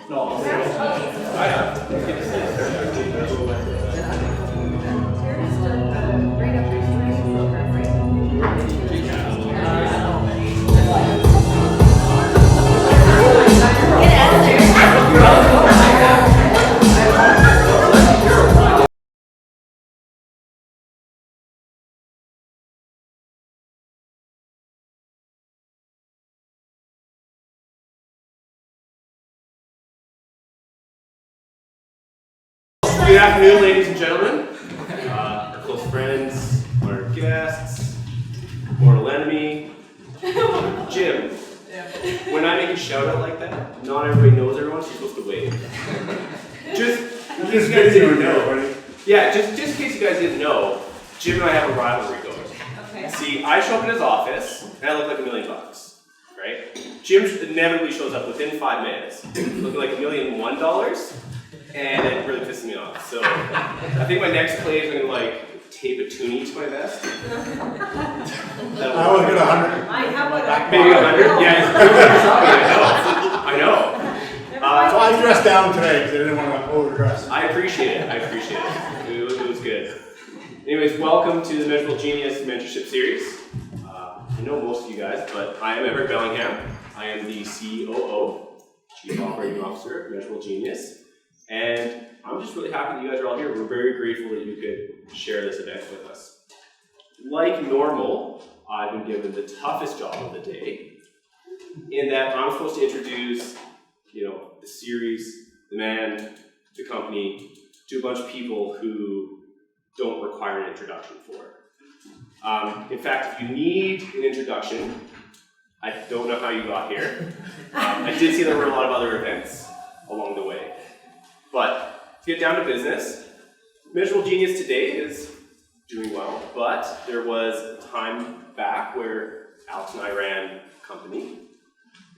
No, I have. Good to see Good afternoon, ladies and gentlemen, our close friends, our guests, mortal enemy, Jim. When I make a shout out like that, not everybody knows everyone, so you're supposed to wave. Just in case you guys didn't know. Yeah, just in case you guys didn't know, Jim and I have a rivalry going. Okay. See, I show up in his office, and I look like $1 million, right? Jim inevitably shows up within 5 minutes, looking like $1,001. And it really pisses me off. So I think my next play is going to like tape a toonie to my vest. I was good 100. Maybe 100. Yeah, I know. So I dressed down today because I didn't want to overdress. I appreciate it. It was good. Anyways, welcome to the Measurable Genius Mentorship Series. I know most of you guys, but I am Everett Bellingham. I am the COO, Chief Operating Officer of Measurable Genius. And I'm just really happy that you guys are all here. We're very grateful that you could share this event with us. Like normal, I've been given the toughest job of the day, in that I'm supposed to introduce, the series, the man, the company, to a bunch of people who don't require an introduction for it. In fact, if you need an introduction, I don't know how you got here. I did see there were a lot of other events along the way. But to get down to business, Measurable Genius today is doing well, but there was a time back where Alex and I ran a company.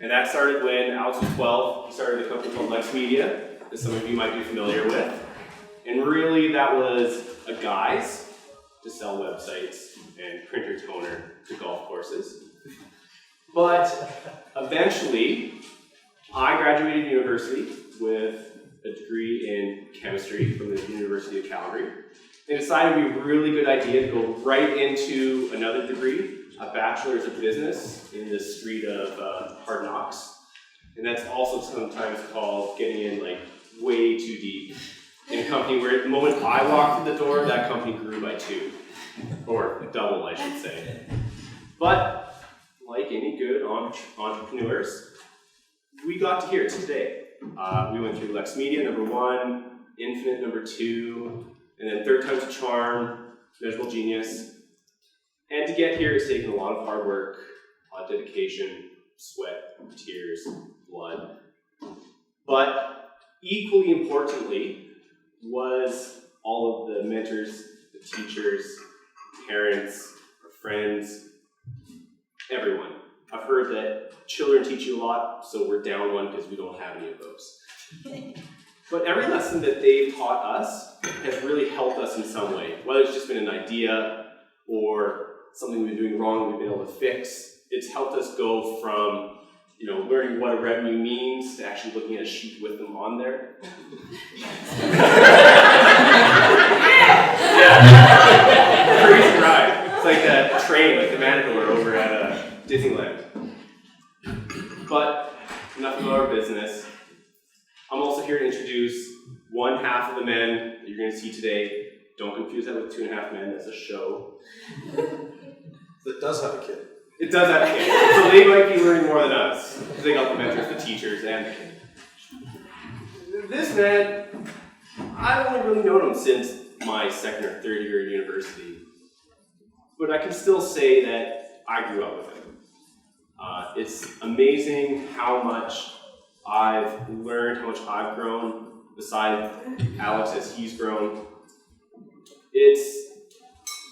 And that started when Alex was 12. He started a company called Lex Media, that some of you might be familiar with. And really that was a guise to sell websites and printer toner to golf courses. But eventually, I graduated university with a degree in chemistry from the University of Calgary. They decided it would be a really good idea to go right into another degree, a bachelor's of business in the street of hard knocks. And that's also sometimes called getting in like way too deep in a company where the moment I walked through the door, that company grew by 2. Or double, I should say. But like any good entrepreneurs, we got to here today. We went through Lex Media, number 1, Infinite, number 2, and then third time's a charm, Measurable Genius. And to get here, it's taken a lot of hard work, a lot of dedication, sweat, tears, blood. But equally importantly was all of the mentors, the teachers, parents, our friends, everyone. I've heard that children teach you a lot, so we're down one because we don't have any of those. But every lesson that they've taught us has really helped us in some way, whether it's just been an idea or something we've been doing wrong we've been able to fix. It's helped us go from learning what a revenue means to actually looking at a sheet with them on there. Yeah. Crazy ride. It's like that train, like the Matador over at Disneyland. But enough about our business. I'm also here to introduce one half of the men that you're going to see today. Don't confuse that with 2.5 Men. That's a show. It does have a kid. It does have a kid. So they might be learning more than us. Because they got the mentors, the teachers, and the kid. This man, I've only really known him since my second or third year at university. But I can still say that I grew up with him. It's amazing how much I've learned, how much I've grown, beside Alex as he's grown. It's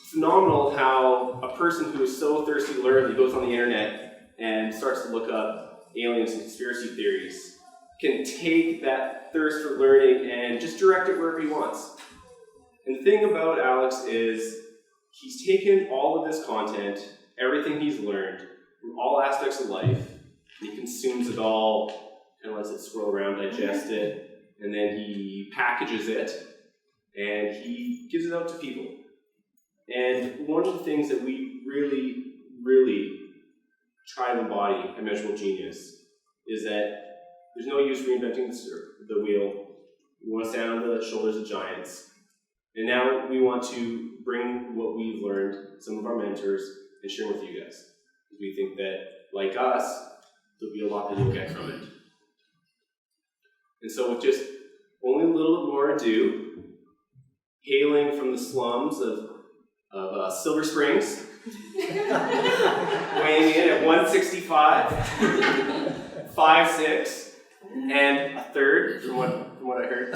phenomenal how a person who is so thirsty to learn, he goes on the internet and starts to look up aliens and conspiracy theories, can take that thirst for learning and just direct it wherever he wants. And the thing about Alex is he's taken all of this content, everything he's learned, from all aspects of life, and he consumes it all kind of lets it swirl around, digest it, and then he packages it, and he gives it out to people. And one of the things that we really, really try to embody at Measurable Genius is that there's no use reinventing the wheel. We want to stand on the shoulders of giants. And now we want to bring what we've learned, some of our mentors, and share with you guys. Because we think that, like us, there'll be a lot that you'll get from it. And so with just only a little more ado, hailing from the slums of Silver Springs, weighing in at 165, 5'6", and a third, from what I heard.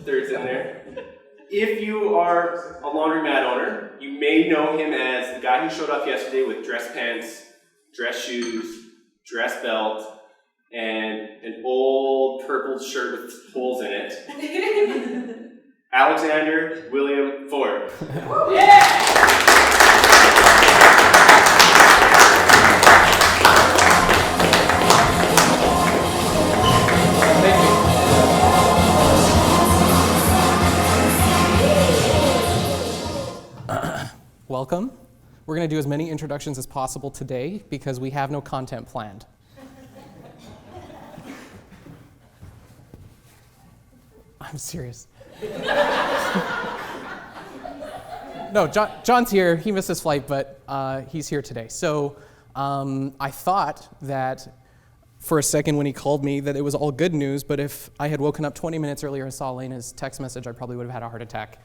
Third's in there. If you are a laundromat owner, you may know him as the guy who showed up yesterday with dress pants, dress shoes, dress belt, and an old purple shirt with holes in it. Alexander William Ford. Yeah! Welcome. We're going to do as many introductions as possible today because we have no content planned. I'm serious. No, John's here. He missed his flight, but he's here today. So I thought that for a second when he called me that it was all good news, but if I had woken up 20 minutes earlier and saw Elena's text message, I probably would have had a heart attack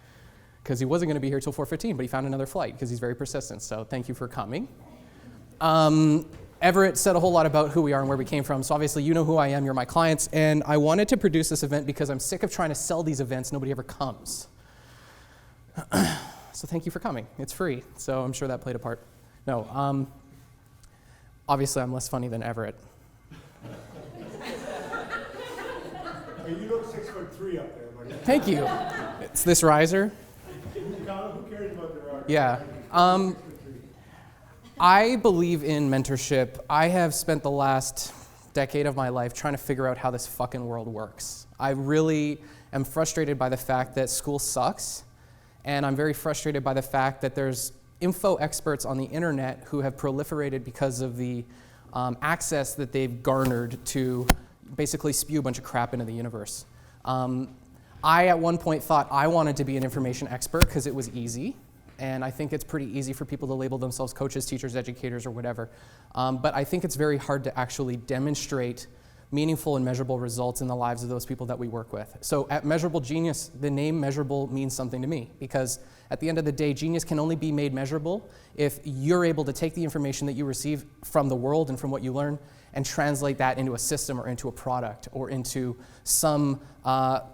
because he wasn't going to be here till 4:15, but he found another flight because he's very persistent. So thank you for coming. Everett said a whole lot about who we are and where we came from, so obviously you know who I am, you're my clients, and I wanted to produce this event because I'm sick of trying to sell these events, nobody ever comes. So thank you for coming. It's free, so I'm sure that played a part. No, obviously I'm less funny than Everett. Hey, you look 6'3" up there, buddy. Thank you. It's this riser. Who cares about the riser? Yeah. I believe in mentorship. I have spent the last decade of my life trying to figure out how this fucking world works. I really am frustrated by the fact that school sucks, and I'm very frustrated by the fact that there's info experts on the internet who have proliferated because of the access that they've garnered to basically spew a bunch of crap into the universe. I, at one point, thought I wanted to be an information expert because it was easy. And I think it's pretty easy for people to label themselves coaches, teachers, educators, or whatever. But I think it's very hard to actually demonstrate meaningful and measurable results in the lives of those people that we work with. So at Measurable Genius, the name measurable means something to me, because at the end of the day, genius can only be made measurable if you're able to take the information that you receive from the world and from what you learn and translate that into a system or into a product or into some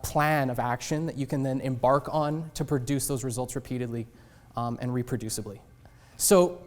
plan of action that you can then embark on to produce those results repeatedly and reproducibly. So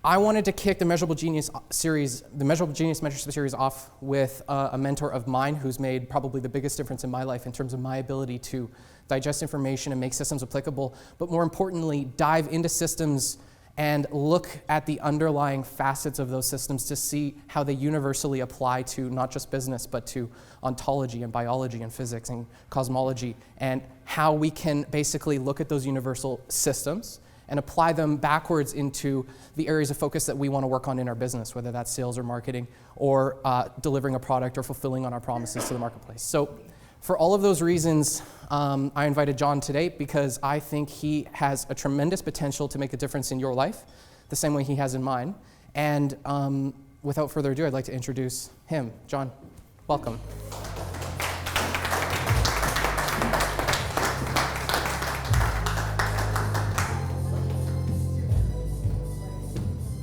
I wanted to kick the Measurable Genius series, the Measurable Genius Mentorship series off with a mentor of mine who's made probably the biggest difference in my life in terms of my ability to digest information and make systems applicable, but more importantly, dive into systems and look at the underlying facets of those systems to see how they universally apply to not just business, but to ontology and biology and physics and cosmology, and how we can basically look at those universal systems and apply them backwards into the areas of focus that we want to work on in our business, whether that's sales or marketing or delivering a product or fulfilling on our promises to the marketplace. So for all of those reasons, I invited John today because I think he has a tremendous potential to make a difference in your life, the same way he has in mine. And without further ado, I'd like to introduce him. John, welcome.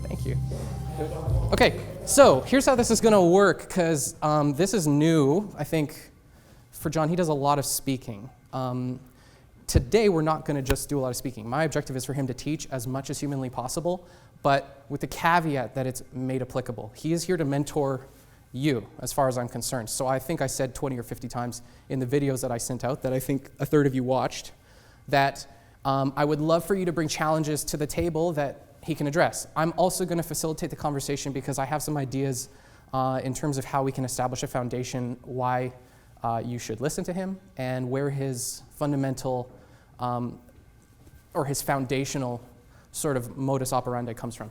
Thank you. Okay, so here's how this is going to work, because this is new, I think. For John, he does a lot of speaking. Today, we're not going to just do a lot of speaking. My objective is for him to teach as much as humanly possible, but with the caveat that it's made applicable. He is here to mentor you, as far as I'm concerned. So I think I said 20 or 50 times in the videos that I sent out, that I think a third of you watched, that I would love for you to bring challenges to the table that he can address. I'm also going to facilitate the conversation because I have some ideas in terms of how we can establish a foundation, why you should listen to him, and where his fundamental or his foundational sort of modus operandi comes from.